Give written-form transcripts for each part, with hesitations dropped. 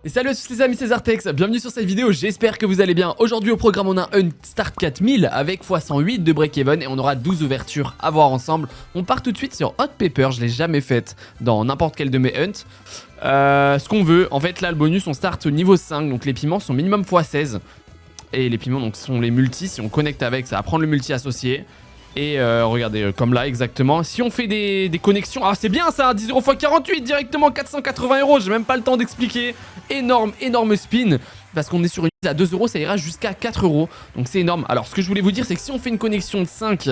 Et salut à tous les amis, c'est Zartex, bienvenue sur cette vidéo, j'espère que vous allez bien. Aujourd'hui au programme on a un Start 4000 avec x108 de break-even et on aura 12 ouvertures à voir ensemble. On part tout de suite sur Hot Pepper, je l'ai jamais faite dans n'importe quel de mes hunts. Ce qu'on veut, en fait là le bonus on start au niveau 5, donc les piments sont minimum x16. Et les piments donc sont les multis, si on connecte avec ça va prendre le multi associé. Et regardez, comme là exactement, si on fait des connexions, ah c'est bien ça, 10 € x 48 directement 480 €, j'ai même pas le temps d'expliquer. Énorme spin, parce qu'on est sur une mise à 2 €, ça ira jusqu'à 4 €, donc c'est énorme. Alors ce que je voulais vous dire, c'est que si on fait une connexion de 5,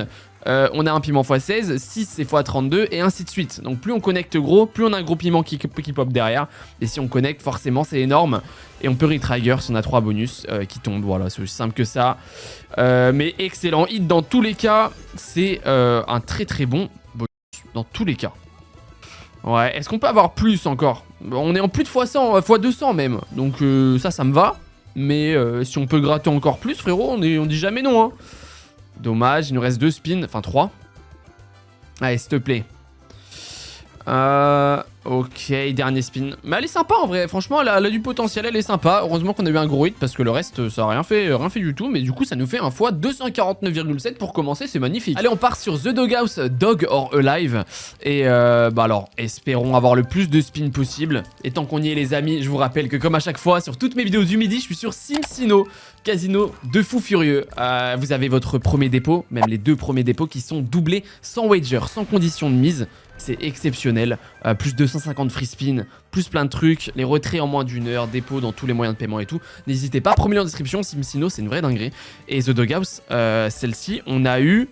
on a un piment x16, 6 c'est x32 et ainsi de suite. Donc plus on connecte gros, plus on a un gros piment qui pop derrière. Et si on connecte, forcément c'est énorme. Et on peut retrigger si on a 3 bonus qui tombent, voilà, c'est aussi simple que ça. Mais excellent hit dans tous les cas, c'est un très bon bonus dans tous les cas. Ouais, est-ce qu'on peut avoir plus encore? On est en plus de x100, x200 même, donc ça me va. Mais si on peut gratter encore plus, frérot, on dit jamais non, hein. Dommage, il nous reste 2 spins, enfin 3. Allez, s'il te plaît. Ok, dernier spin. Mais elle est sympa en vrai, franchement, elle a du potentiel, elle est sympa. Heureusement qu'on a eu un gros hit parce que le reste, ça a rien fait du tout. Mais du coup, ça nous fait un fois 249,7 pour commencer, c'est magnifique. Allez, on part sur The Doghouse, Dog or Alive. Et bah alors, espérons avoir le plus de spins possible. Et tant qu'on y est, les amis, je vous rappelle que comme à chaque fois, sur toutes mes vidéos du midi, je suis sur SimCino, casino de fou furieux. Vous avez votre premier dépôt, même les 2 premiers dépôts qui sont doublés sans wager, sans condition de mise. C'est exceptionnel, plus 250 free spin, plus plein de trucs, les retraits en moins d'une heure, dépôt dans tous les moyens de paiement et tout. N'hésitez pas, premier lien en description, SimCino, c'est une vraie dinguerie. Et The Doghouse, celle-ci, on a eu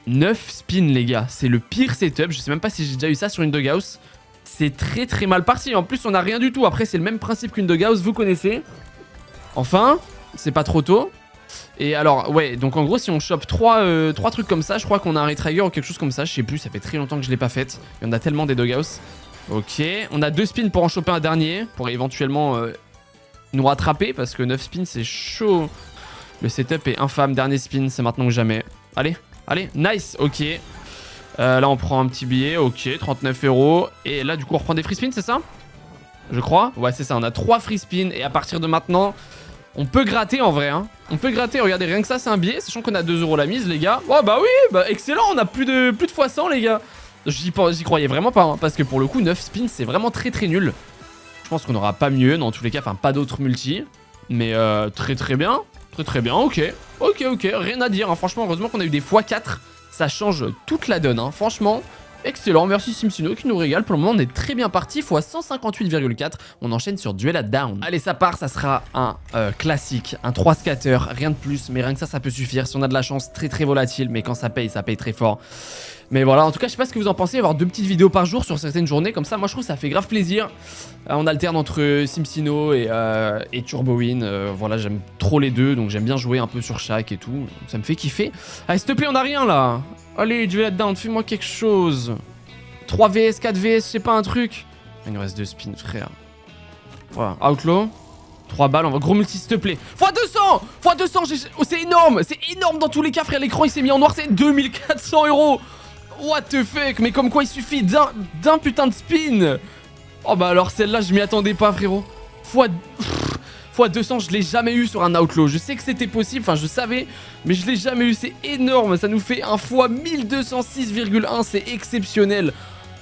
9 spins les gars, c'est le pire setup, je sais même pas si j'ai déjà eu ça sur une Doghouse. C'est très mal parti, en plus on a rien du tout, après c'est le même principe qu'une Doghouse, vous connaissez. Enfin, c'est pas trop tôt. Et alors, ouais, donc en gros, si on chope 3 trucs comme ça, je crois qu'on a un retrigger ou quelque chose comme ça, je sais plus, ça fait très longtemps que je l'ai pas faite. Il y en a tellement des Doghouse. Ok, on a 2 spins pour en choper un dernier, pour éventuellement nous rattraper, parce que 9 spins, c'est chaud. Le setup est infâme, dernier spin, c'est maintenant ou jamais. Allez, nice, ok. Là, on prend un petit billet, ok, 39 €. Et là, du coup, on reprend des free spins, c'est ça? Je crois. Ouais, c'est ça, on a 3 free spins, et à partir de maintenant... On peut gratter en vrai, hein. On peut gratter, regardez, rien que ça, c'est un billet, sachant qu'on a 2 € la mise, les gars. Oh, bah oui, bah excellent, on a plus de x100, les gars. J'y croyais vraiment pas, hein, parce que pour le coup, 9 spins, c'est vraiment très nul. Je pense qu'on aura pas mieux, dans tous les cas, enfin, pas d'autres multi. Mais très bien. Très bien, ok, rien à dire, hein. Franchement, heureusement qu'on a eu des x4. Ça change toute la donne, hein. Franchement... Excellent, merci SimCino qui nous régale. Pour le moment, on est très bien parti, fois 158,4. On enchaîne sur Duel at Down. Allez, ça part, ça sera un classique, un 3 scatter, rien de plus. Mais rien que ça peut suffire. Si on a de la chance, très volatile. Mais quand ça paye très fort. Mais voilà, en tout cas, je sais pas ce que vous en pensez. Avoir 2 petites vidéos par jour sur certaines journées. Comme ça, moi, je trouve que ça fait grave plaisir. On alterne entre SimCino et TurboWin. Voilà, j'aime trop les deux. Donc, j'aime bien jouer un peu sur chaque et tout. Ça me fait kiffer. Allez, s'il te plaît, on a rien là. Allez, Duel at Down, fais-moi quelque chose. 3 VS, 4 VS, je sais pas, un truc. Il nous reste 2 spins, frère. Voilà, Outlaw. 3 balles, on va gros multi, s'il te plaît. x200, oh, c'est énorme dans tous les cas, frère. L'écran il s'est mis en noir, c'est 2400 €. What the fuck, mais comme quoi il suffit d'un putain de spin. Oh bah alors celle-là, je m'y attendais pas, frérot. x200, je l'ai jamais eu sur un Outlaw. Je sais que c'était possible, enfin je savais, mais je l'ai jamais eu, c'est énorme. Ça nous fait un fois 1206,1, c'est exceptionnel.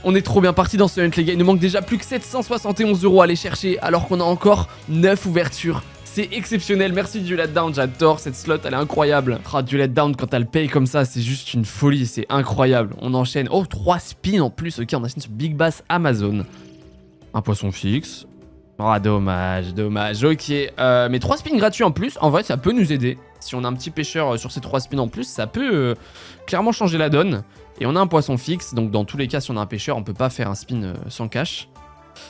On est trop bien parti dans ce hunt, les gars. Il nous manque déjà plus que 771 € à aller chercher, alors qu'on a encore 9 ouvertures. C'est exceptionnel, merci Duel at Down, j'adore cette slot, elle est incroyable. Duel at Down, quand elle paye comme ça, c'est juste une folie, c'est incroyable. On enchaîne, oh 3 spins en plus, ok, on enchaîne sur Big Bass Amazon. Un poisson fixe. Oh, dommage, ok. Mais 3 spins gratuits en plus, en vrai, ça peut nous aider. Si on a un petit pêcheur sur ces 3 spins en plus, ça peut clairement changer la donne. Et on a un poisson fixe, donc dans tous les cas, si on a un pêcheur, on peut pas faire un spin sans cash.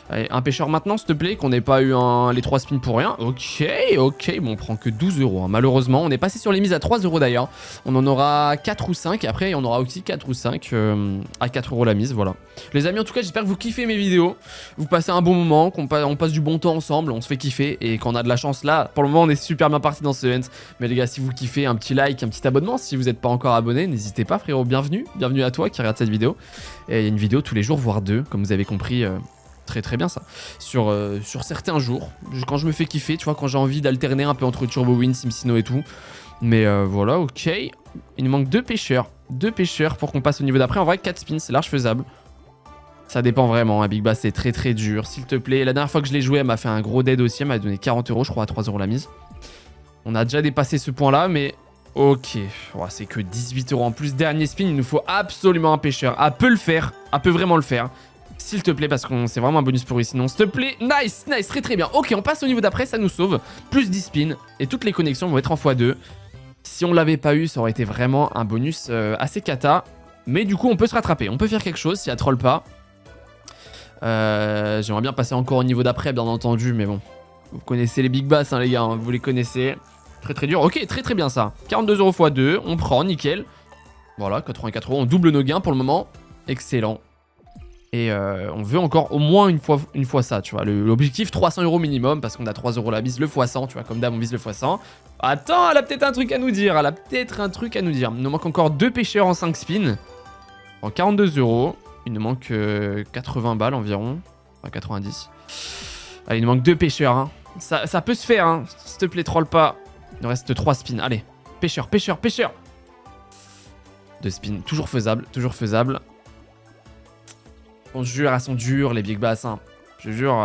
Allez, un pêcheur maintenant, s'il te plaît, qu'on n'ait pas eu les 3 spins pour rien. Ok, bon, on prend que 12 €, hein. Malheureusement, on est passé sur les mises à 3 € d'ailleurs. On en aura 4 ou 5, et après, on aura aussi 4 ou 5 à 4 € la mise, voilà. Les amis, en tout cas, j'espère que vous kiffez mes vidéos. Vous passez un bon moment, on passe du bon temps ensemble, on se fait kiffer. Et quand on a de la chance, là, pour le moment, on est super bien parti dans ce hunt. Mais les gars, si vous kiffez, un petit like, un petit abonnement. Si vous n'êtes pas encore abonné, n'hésitez pas, frérot, bienvenue à toi qui regarde cette vidéo. Et il y a une vidéo tous les jours, voire 2, comme vous avez compris. Très très bien ça. Sur certains jours, quand je me fais kiffer, tu vois, quand j'ai envie d'alterner un peu entre Turbo Win, SimSino et tout. Mais voilà, ok. Il nous manque 2 pêcheurs. 2 pêcheurs pour qu'on passe au niveau d'après. En vrai, 4 spins, c'est large faisable. Ça dépend vraiment, hein. Big Bass c'est très très dur, s'il te plaît. La dernière fois que je l'ai joué, elle m'a fait un gros dead aussi. Elle m'a donné 40 €, je crois, à 3 € la mise. On a déjà dépassé ce point-là, mais ok. Oh, c'est que 18 € en plus. Dernier spin, il nous faut absolument un pêcheur. Elle peut le faire, elle peut vraiment le faire. S'il te plaît, parce que c'est vraiment un bonus pour lui. Sinon, s'il te plaît, nice, nice, très très bien. Ok, on passe au niveau d'après, ça nous sauve. Plus 10 spins, et toutes les connexions vont être en x2. Si on l'avait pas eu, ça aurait été vraiment un bonus assez cata. Mais du coup, on peut se rattraper. On peut faire quelque chose si elle troll pas. J'aimerais bien passer encore au niveau d'après, bien entendu, mais bon. Vous connaissez les Big Bass, hein, les gars, hein, vous les connaissez. Très très dur. Ok, très très bien ça. 42 € x 2, on prend, nickel. Voilà, 84 €, on double nos gains pour le moment. Excellent. Et on veut encore au moins une fois ça, tu vois. L'objectif, 300 € minimum, parce qu'on a 3 € la bise, le x100, tu vois. Comme d'hab, on vise le x100. Attends, elle a peut-être un truc à nous dire. Elle a peut-être un truc à nous dire. Il nous manque encore 2 pêcheurs en 5 spins. En 42 €. Il nous manque 80 balles environ. Enfin, 90. Allez, il nous manque 2 pêcheurs. Hein. Ça peut se faire, hein. S'il te plaît, troll pas. Il nous reste 3 spins. Allez, pêcheur, pêcheur, pêcheur. 2 spins, toujours faisable, toujours faisable. On se jure, elles sont dures, les Big Bass. Hein. Je te jure.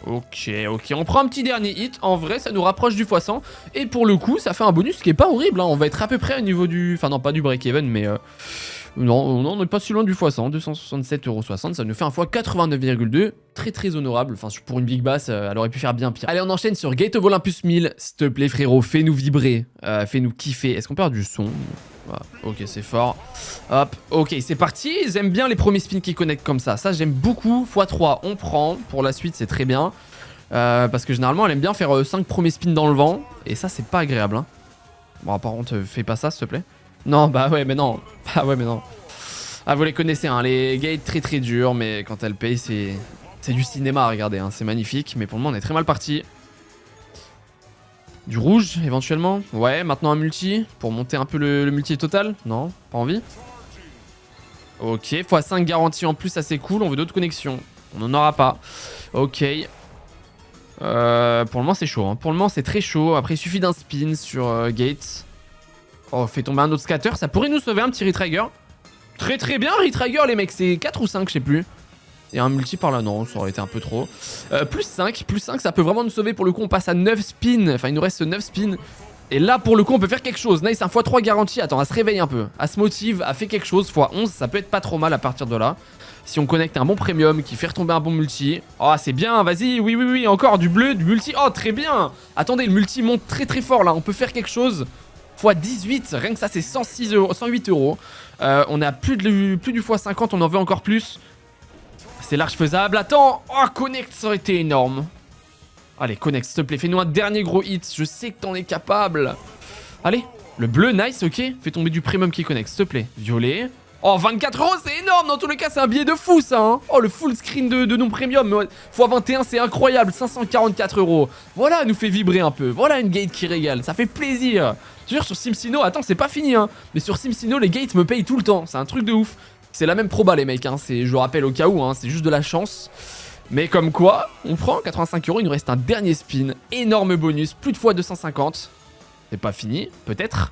Ok, ok. On prend un petit dernier hit. En vrai, ça nous rapproche du x100. Et pour le coup, ça fait un bonus qui est pas horrible. Hein. On va être à peu près au niveau du... Enfin, non, pas du break-even, mais... Non, on n'est pas si loin du x100. 267,60 €. Ça nous fait un x 89,2. Très, très honorable. Enfin, pour une Big Bass, elle aurait pu faire bien pire. Allez, on enchaîne sur Gate of Olympus 1000. S'il te plaît, frérot, fais-nous vibrer. Fais-nous kiffer. Est-ce qu'on perd du son? Voilà. Ok, c'est fort. Hop, ok, c'est parti. J'aime bien les premiers spins qui connectent comme ça. Ça, j'aime beaucoup. x3, on prend. Pour la suite, c'est très bien. Parce que généralement, elle aime bien faire 5 premiers spins dans le vent. Et ça, c'est pas agréable. Hein. Bon, par contre, fais pas ça, s'il te plaît. Non, bah ouais, mais non. Bah ouais, mais non. Ah, vous les connaissez, hein. Les gates très très durs. Mais quand elles payent, c'est du cinéma, regardez. Hein. C'est magnifique. Mais pour le moment, on est très mal parti. Du rouge, éventuellement. Ouais, maintenant un multi. Pour monter un peu le multi total. Non, pas envie. Ok, x5 garantie en plus, ça c'est cool. On veut d'autres connexions. On n'en aura pas. Ok. Pour le moment, c'est chaud. Hein. Pour le moment, c'est très chaud. Après, il suffit d'un spin sur Gate. Oh, fait tomber un autre scatter. Ça pourrait nous sauver un petit Retrigger. Très très bien, Retrigger, les mecs. C'est 4 ou 5, je sais plus. Et un multi par là, non, ça aurait été un peu trop. Plus 5, ça peut vraiment nous sauver. Pour le coup, on passe à 9 spins. Enfin, il nous reste 9 spins. Et là, pour le coup, on peut faire quelque chose. Nice, un x3 garanti. Attends, elle se réveille un peu. Elle se motive, elle fait quelque chose. x11, ça peut être pas trop mal à partir de là. Si on connecte un bon premium qui fait retomber un bon multi. Oh, c'est bien, vas-y, oui, oui, oui, encore du bleu, du multi. Oh, très bien. Attendez, le multi monte très très fort là. On peut faire quelque chose. x18, rien que ça, c'est 106 €, 108 €. On a plus du x50, on en veut encore plus. C'est large faisable. Attends. Oh, connect, ça aurait été énorme. Allez, connect, s'il te plaît. Fais-nous un dernier gros hit. Je sais que t'en es capable. Allez. Le bleu, nice, ok. Fais tomber du premium qui connecte, s'il te plaît. Violet. Oh, 24 €, c'est énorme. Dans tous les cas, c'est un billet de fou, ça. Hein. Oh, le full screen de non-premium. x21, c'est incroyable. 544 €. Voilà, elle nous fait vibrer un peu. Voilà une gate qui régale. Ça fait plaisir. Je veux dire, sur SimSino, attends, c'est pas fini, hein. Mais sur SimSino, les gates me payent tout le temps. C'est un truc de ouf. C'est la même proba, les mecs. Hein. Je le rappelle au cas où, hein. C'est juste de la chance. Mais comme quoi, on prend 85 €. Il nous reste un dernier spin. Énorme bonus. Plus de fois 250. C'est pas fini, peut-être.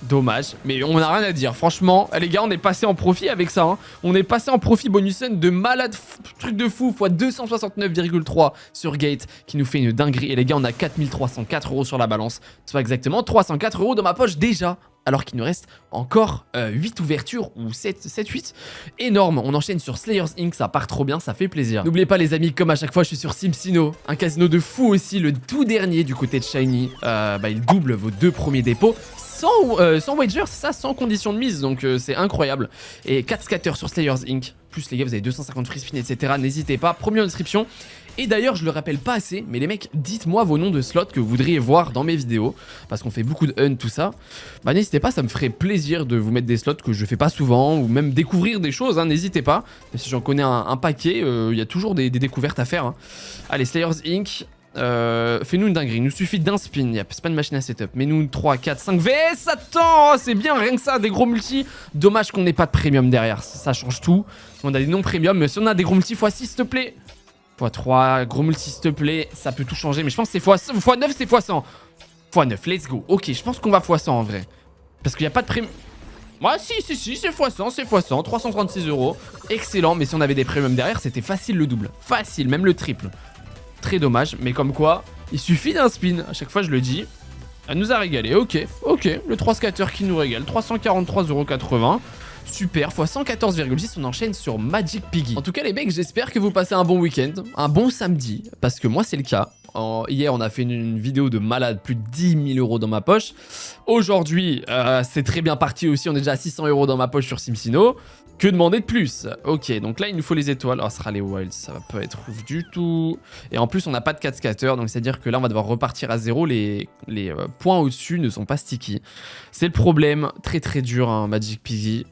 Dommage, mais on n'a rien à dire. Franchement, les gars, on est passé en profit avec ça. Hein. On est passé en profit bonus de malade, truc de fou, x 269,3 sur Gate, qui nous fait une dinguerie. Et les gars, on a 4304 € sur la balance, soit exactement 304 € dans ma poche déjà. Alors qu'il nous reste encore 8 ouvertures, ou 7-8. Énorme, on enchaîne sur Slayers Inc, ça part trop bien, ça fait plaisir. N'oubliez pas les amis, comme à chaque fois, je suis sur SimSino. Un casino de fou aussi, le tout dernier du côté de Shiny. Il double vos 2 premiers dépôts. Sans wager, c'est ça, sans condition de mise, donc c'est incroyable. Et 4 scatters sur Slayers Inc. Plus les gars, vous avez 250 free spin, etc. N'hésitez pas, premier en description. Et d'ailleurs, je le rappelle pas assez, mais les mecs, dites-moi vos noms de slots que vous voudriez voir dans mes vidéos. Parce qu'on fait beaucoup de hunt, tout ça. Bah n'hésitez pas, ça me ferait plaisir de vous mettre des slots que je fais pas souvent. Ou même découvrir des choses, hein, n'hésitez pas. Même si j'en connais un paquet, il y a toujours des découvertes à faire. Hein. Allez, Slayers Inc. Fais-nous une dinguerie. Il nous suffit d'un spin. C'est pas une machine à setup. Mets-nous 3, 4, 5 VS. Attends, c'est bien, rien que ça. Des gros multis. Dommage qu'on n'ait pas de premium derrière. Ça change tout. On a des non premium. Mais si on a des gros multis x6, s'il te plaît. x3, gros multis, s'il te plaît. Ça peut tout changer. Mais je pense que c'est x9, c'est x100. x9, let's go. Ok, je pense qu'on va x100 en vrai. Parce qu'il n'y a pas de premium. Ouais, si, c'est x100, c'est x100. 336 €. Excellent. Mais si on avait des premiums derrière, c'était facile le double. Facile, même le triple. Très dommage, mais comme quoi, il suffit d'un spin. À chaque fois, je le dis. Elle nous a régalé. Ok. Le 3 scatter qui nous régale. 343,80 €. Super. X 114,6. On enchaîne sur Magic Piggy. En tout cas, les mecs, j'espère que vous passez un bon week-end. Un bon samedi. Parce que moi, c'est le cas. Hier, on a fait une vidéo de malade. Plus de 10 000 € dans ma poche. Aujourd'hui, c'est très bien parti aussi. On est déjà à 600 € dans ma poche sur SimSino. Que demander de plus? Ok, donc là, il nous faut les étoiles. Oh, ce sera les wilds, ça va pas être ouf du tout. Et en plus, on n'a pas de 4 scatters, donc c'est-à-dire que là, on va devoir repartir à zéro. Les points au-dessus ne sont pas sticky. C'est le problème. Très, très dur, hein, Magic Piggy.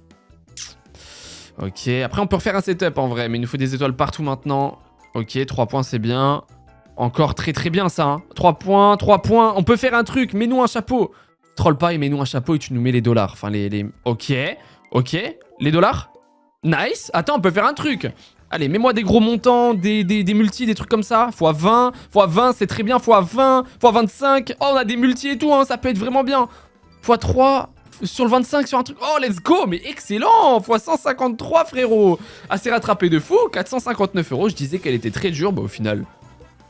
Ok, après, on peut refaire un setup en vrai, mais il nous faut des étoiles partout maintenant. Ok, 3 points, c'est bien. Encore très, très bien, ça. Hein. 3 points, 3 points. On peut faire un truc. Mets-nous un chapeau. Troll pas et mets-nous un chapeau et tu nous mets les dollars. Enfin, Ok, les dollars. Nice. Attends, on peut faire un truc. Allez, mets-moi des gros montants, des multis, des trucs comme ça. x20, c'est très bien. x20, x25. Oh, on a des multis et tout, hein, ça peut être vraiment bien. x3, sur le 25, sur un truc. Oh, let's go, mais excellent. x153, frérot. Assez rattrapé de fou. 459 €. Je disais qu'elle était très dure. Bah, au final,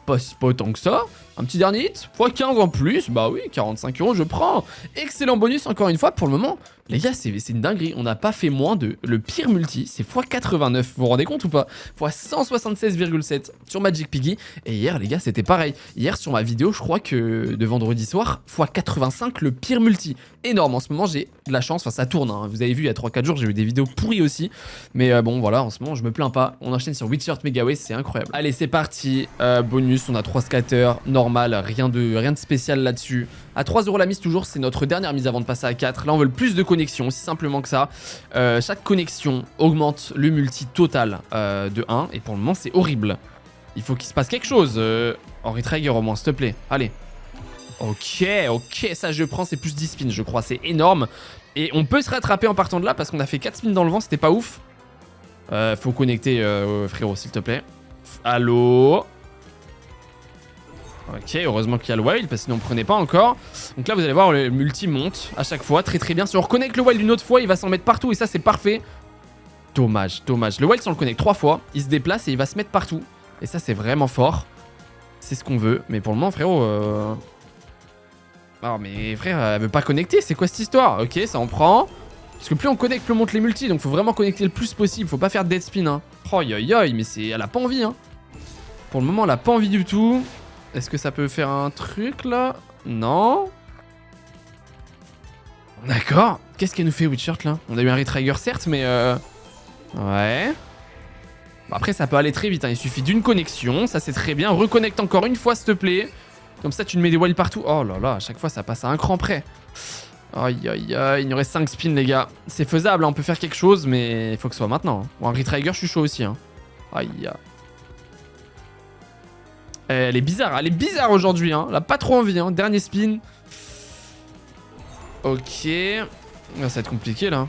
pas autant que ça. Un petit dernier hit, x15 en plus, bah oui, 45 €, je prends. Excellent bonus encore une fois pour le moment. Les gars, c'est une dinguerie, on n'a pas fait moins de... Le pire multi, c'est x89, vous vous rendez compte ou pas? x176,7 sur Magic Piggy. Et hier, les gars, c'était pareil. Hier, sur ma vidéo, je crois que de vendredi soir, x85, le pire multi. Énorme, en ce moment, j'ai de la chance, enfin ça tourne. Hein. Vous avez vu, il y a 3-4 jours, j'ai eu des vidéos pourries aussi. Mais bon, voilà, en ce moment, je me plains pas. On enchaîne sur Witchheart Megaway, c'est incroyable. Allez, c'est parti. Bonus, on a 3 scatters, normal, rien de spécial là-dessus. À 3 € la mise toujours, c'est notre dernière mise avant de passer à 4. Là, on veut le plus de connexions, aussi simplement que ça. Chaque connexion augmente le multi total de 1. Et pour le moment, c'est horrible. Il faut qu'il se passe quelque chose. Henry Trigger au moins, s'il te plaît. Allez. Ok, ça je prends, c'est plus 10 spins, je crois. C'est énorme. Et on peut se rattraper en partant de là parce qu'on a fait 4 spins dans le vent, c'était pas ouf. Faut connecter, frérot, s'il te plaît. Allô? Ok, heureusement qu'il y a le wild, parce que sinon on ne prenait pas encore. Donc là, vous allez voir, le multi monte à chaque fois, très très bien. Si on reconnecte le wild une autre fois, il va s'en mettre partout, et ça, c'est parfait. Dommage. Le wild, si on le connecte 3 fois, il se déplace et il va se mettre partout. Et ça, c'est vraiment fort. C'est ce qu'on veut. Mais pour le moment, frérot... Oh, mais frère, elle veut pas connecter, c'est quoi cette histoire? Ok, ça on prend. Parce que plus on connecte, plus on monte les multis, donc faut vraiment connecter le plus possible. Faut pas faire de dead spin, hein. Oh, mais elle a pas envie, hein. Pour le moment, elle a pas envie du tout. Est-ce que ça peut faire un truc là? Non. D'accord. Qu'est-ce qu'elle nous fait, Witchheart là? On a eu un retrigger certes, mais ouais. Bon, après, ça peut aller très vite, hein. Il suffit d'une connexion. Ça, c'est très bien. Reconnecte encore une fois, s'il te plaît. Comme ça, tu nous mets des wilds partout. Oh là là, à chaque fois, ça passe à un cran près. Aïe. Il nous reste 5 spins, les gars. C'est faisable, hein. On peut faire quelque chose, mais il faut que ce soit maintenant. Hein. Bon, un retrigger, je suis chaud aussi. Hein. Aïe. Elle est bizarre aujourd'hui, hein. Elle a pas trop envie, hein. Dernier spin. Ok. Ça va être compliqué, là.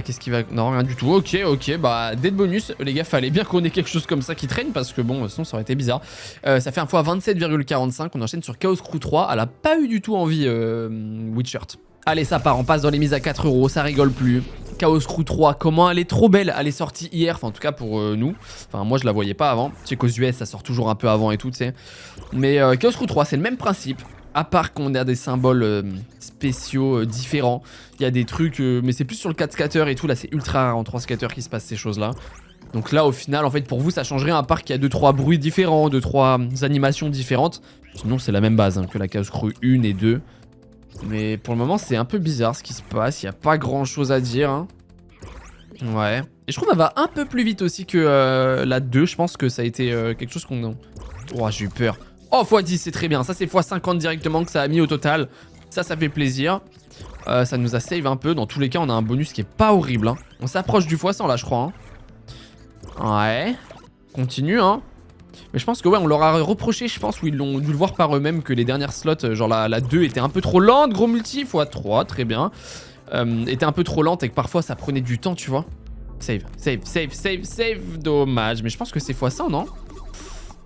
Qu'est-ce qui va... Non, rien du tout. Ok. Bah, dead bonus. Les gars, fallait bien qu'on ait quelque chose comme ça qui traîne, parce que bon, sinon, ça aurait été bizarre. Ça fait un fois 27,45. On enchaîne sur Chaos Crew 3. Elle a pas eu du tout envie, Witchheart. Allez, ça part. On passe dans les mises à 4 €. Ça rigole plus. Chaos Crew 3, comment elle est trop belle. Elle est sortie hier, enfin en tout cas pour nous. Enfin moi je la voyais pas avant. Tu sais qu'aux US ça sort toujours un peu avant et tout, tu sais. Mais Chaos Crew 3 c'est le même principe. À part qu'on a des symboles spéciaux différents. Il y a des trucs, mais c'est plus sur le 4 scatter et tout. Là c'est ultra rare en 3 scatter qui se passe ces choses là. Donc là au final en fait pour vous ça changerait à part qu'il y a 2-3 bruits différents, 2-3 animations différentes. Sinon c'est la même base hein, que la Chaos Crew 1 et 2. Mais pour le moment, c'est un peu bizarre ce qui se passe. Il n'y a pas grand chose à dire. Hein. Ouais. Et je trouve qu'elle va un peu plus vite aussi que la 2. Je pense que ça a été quelque chose qu'on... Oh, j'ai eu peur. Oh, x10, c'est très bien. Ça, c'est x50 directement que ça a mis au total. Ça fait plaisir. Ça nous a save un peu. Dans tous les cas, on a un bonus qui est pas horrible. Hein. On s'approche du x100 là, je crois. Hein. Ouais. Continue, hein. Mais je pense que ouais, on leur a reproché, je pense, ou ils l'ont dû le voir par eux-mêmes, que les dernières slots, genre la 2 était un peu trop lente, gros multi, x3, très bien. Était un peu trop lente et que parfois ça prenait du temps, tu vois. Save, save, save, save, save, dommage. Mais je pense que c'est x100, non?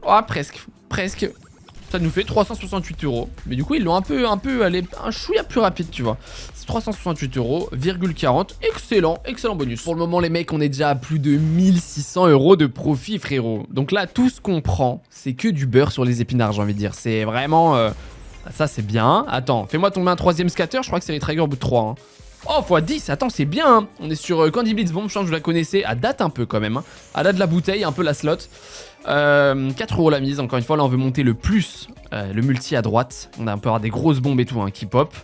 Oh, presque, presque. Ça nous fait 368 €. Mais du coup, ils l'ont un peu allé un chouïa plus rapide, tu vois. C'est 368 €,40. Excellent, excellent bonus. Pour le moment, les mecs, on est déjà à plus de 1600 € de profit, frérot. Donc là, tout ce qu'on prend, c'est que du beurre sur les épinards, j'ai envie de dire. C'est vraiment... Ça, c'est bien. Attends, fais-moi tomber un 3ème scatter. Je crois que c'est les Trigger au bout de 3. Hein. Oh, x10, attends, c'est bien. Hein. On est sur Candy Blitz Bomb, je pense que je la connaissais. À date un peu quand même. Hein. À date de la bouteille, un peu la slot. 4 € la mise, encore une fois, là on veut monter le plus, le multi à droite. On a un peu avoir des grosses bombes et tout hein, qui pop.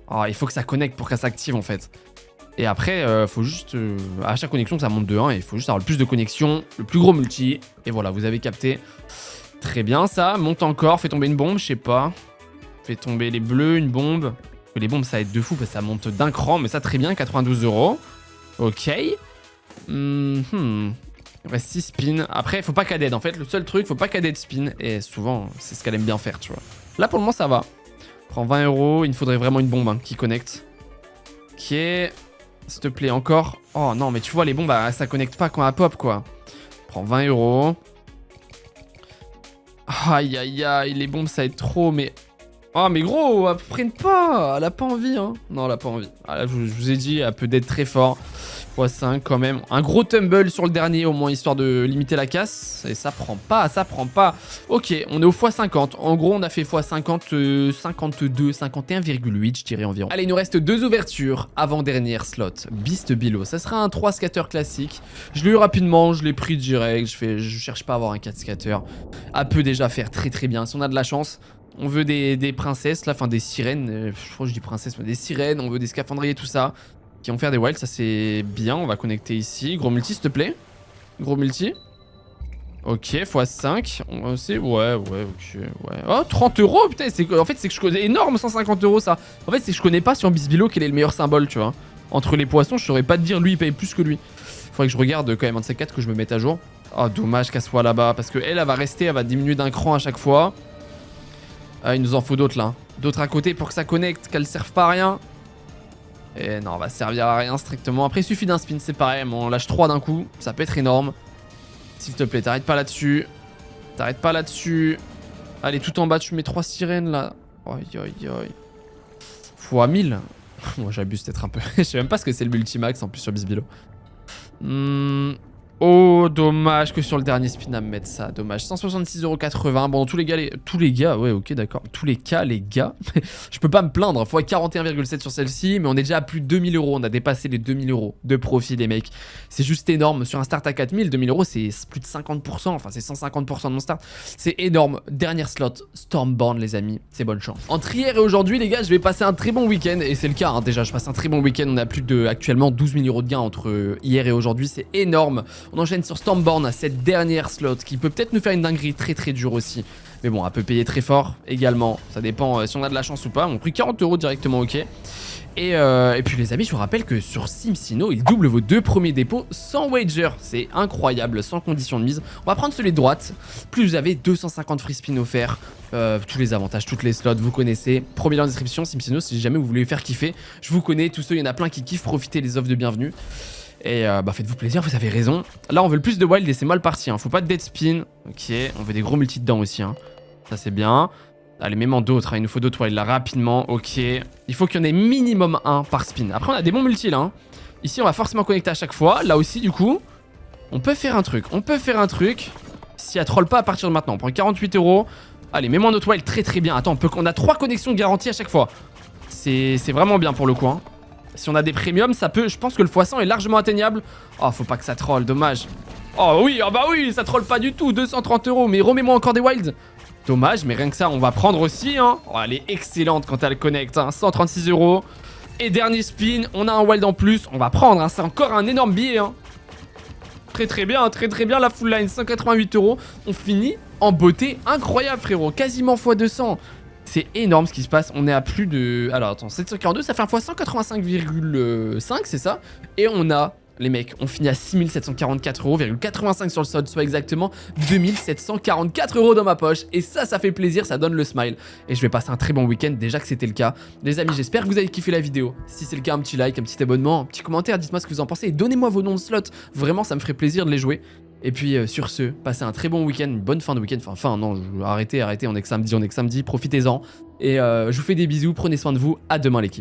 Oh, il faut que ça connecte pour qu'elle s'active en fait. Et après, faut juste, à chaque connexion ça monte de 1 et il faut juste avoir le plus de connexions, le plus gros multi. Et voilà, vous avez capté. Très bien ça, monte encore, fait tomber une bombe, je sais pas. Fait tomber les bleus, une bombe. Les bombes ça aide de fou parce que ça monte d'un cran, mais ça très bien, 92 €. Ok. Il reste 6 spins. Après, faut pas qu'elle dead. En fait, le seul truc, faut pas qu'elle dead spin. Et souvent, c'est ce qu'elle aime bien faire, tu vois. Là, pour le moment, ça va. Prends 20 €. Il me faudrait vraiment une bombe hein, qui connecte. Ok. S'il te plaît, encore. Oh non, mais tu vois, les bombes, bah, ça connecte pas quand elle pop, quoi. Prends 20 €. Aïe, aïe, aïe. Les bombes, ça aide trop, mais... Oh, mais gros, elle prenne pas. Elle a pas envie, hein. Non, elle a pas envie. Ah, là, je vous ai dit, elle peut d'être très fort. x5 quand même. Un gros tumble sur le dernier au moins, histoire de limiter la casse. Et ça prend pas, ça prend pas. Ok, on est au x50. En gros, on a fait x50, 52, 51,8 je dirais environ. Allez, il nous reste 2 ouvertures. Avant-dernière slot. Beast Below. Ça sera un 3 scatter classique. Je l'ai eu rapidement, je l'ai pris direct. Je cherche pas à avoir un 4 scatter. Elle peut déjà faire très très bien. Si on a de la chance... On veut des princesses, là, enfin des sirènes, je crois que je dis princesses, mais des sirènes, on veut des scaphandriers, tout ça, qui vont faire des wilds, ça c'est bien, on va connecter ici. Gros multi, s'il te plaît. Gros multi. Ok, x5, on sait, ouais, ok, ouais. Oh, 30 €, putain, en fait c'est que je connais, énorme, 150 € ça. En fait c'est que je connais pas sur Beast Below quel est le meilleur symbole, tu vois. Entre les poissons, je saurais pas te dire, lui il paye plus que lui. Faudrait que je regarde quand même un de ces 4 que je me mette à jour. Oh, dommage qu'elle soit là-bas, parce que elle va rester, elle va diminuer d'un cran à chaque fois. Il nous en faut d'autres là. D'autres à côté pour que ça connecte, qu'elles servent pas à rien. Et non, on va servir à rien strictement. Après, il suffit d'un spin, c'est pareil. On lâche 3 d'un coup. Ça peut être énorme. S'il te plaît, t'arrêtes pas là-dessus. T'arrêtes pas là-dessus. Allez, tout en bas, tu mets 3 sirènes là. Aïe, aïe, aïe. Fois 1000. Moi, j'abuse peut-être un peu. Je sais même pas ce que c'est le multimax en plus sur Beast Below. Oh, dommage que sur le dernier spin à me mettre ça, dommage. 166,80 €. Bon, tous les gars, ouais, ok, d'accord. Tous les cas, les gars, je peux pas me plaindre. Faut 41,7 sur celle-ci, mais on est déjà à plus de 2000 €. On a dépassé les 2000 € de profit, les mecs. C'est juste énorme. Sur un start à 4000, 2000 €, c'est plus de 50%. Enfin, c'est 150% de mon start. C'est énorme. Dernière slot, Stormborn, les amis. C'est bonne chance. Entre hier et aujourd'hui, les gars, je vais passer un très bon week-end. Et c'est le cas, hein, déjà. Je passe un très bon week-end. On a plus de, actuellement, 12 000 € de gains entre hier et aujourd'hui. C'est énorme. On enchaîne sur Stormborn à cette dernière slot qui peut peut-être nous faire une dinguerie très très dure aussi. Mais bon, elle peut payer très fort également. Ça dépend si on a de la chance ou pas. On a pris 40 € directement, ok. Et puis les amis, je vous rappelle que sur SimSino, il double vos 2 premiers dépôts sans wager. C'est incroyable, sans condition de mise. On va prendre celui de droite. Plus vous avez 250 free spin offerts. Tous les avantages, toutes les slots, vous connaissez. Premier lien en description, SimSino, si jamais vous voulez faire kiffer. Je vous connais, tous ceux, il y en a plein qui kiffent. Profitez des offres de bienvenue. Et bah faites-vous plaisir, vous avez raison. Là on veut le plus de wild et c'est mal parti hein. Faut pas de dead spin. Ok, on veut des gros multi dedans aussi hein. Ça c'est bien. Allez, même en d'autres, hein. Il nous faut d'autres wild là rapidement. Ok, il faut qu'il y en ait minimum 1 par spin. Après on a des bons multi là hein. Ici on va forcément connecter à chaque fois. Là aussi du coup on peut faire un truc. Si elle troll pas à partir de maintenant. On prend 48 €. Allez, mets-moi un autre wild très très bien. Attends, on a 3 connexions garanties à chaque fois. C'est vraiment bien pour le coup hein. Si on a des premiums, ça peut... Je pense que le x100 est largement atteignable. Oh, faut pas que ça troll, dommage. Oh oui, oh bah oui, ça troll pas du tout. 230 €, mais remets-moi encore des wilds. Dommage, mais rien que ça, on va prendre aussi, hein. Oh, elle est excellente quand elle connecte, hein. 136 €. Et dernier spin, on a un wild en plus. On va prendre, hein. C'est encore un énorme billet, hein. Très très bien la full line. 188 €. On finit en beauté incroyable, frérot. Quasiment x200. C'est énorme ce qui se passe, on est à plus de... Alors attends, 742, ça fait un fois 185,5, c'est ça. Et on a les mecs, on finit à 6744,85 € sur le solde, soit exactement 2744 € dans ma poche. Et ça fait plaisir, ça donne le smile. Et je vais passer un très bon week-end, déjà que c'était le cas. Les amis, j'espère que vous avez kiffé la vidéo. Si c'est le cas, un petit like, un petit abonnement, un petit commentaire, dites-moi ce que vous en pensez. Et donnez-moi vos noms de slots, vraiment ça me ferait plaisir de les jouer. Et puis sur ce, passez un très bon week-end, une bonne fin de week-end. Enfin non, arrêtez, on est que samedi, profitez-en. Et je vous fais des bisous, prenez soin de vous, à demain l'équipe.